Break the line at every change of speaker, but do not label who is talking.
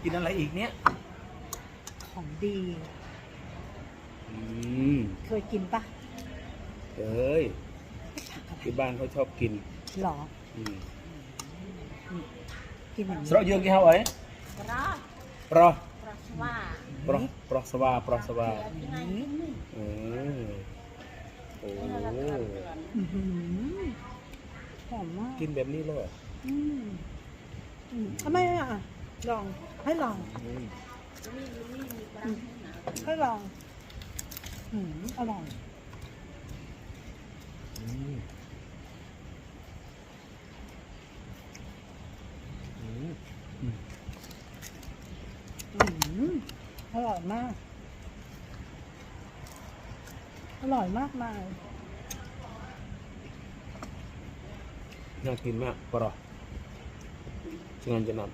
กินอะไรอีกเนี้ย
ของดี
อืม
เคยกินปะ
เอ้ยที่บ้านเขาชอบกิน
หรอ
อืม
กินอย่างนี้
สระเยอะกี่เท่าไหร่
รอ
ปรอ
รอสว่า
ปรอสวา
ยังไงนี่
อืมโอ้
อื้อหือหอมมาก
กินแบบนี้เลยเหรอ
ทำไมอ่ะลองให้ลอง
อืม
ให้ลองอร่อย
อืมอืมอืม
อร่อยมาก อร่อยมากมาย
น่ากินมากปรอ jangan jenam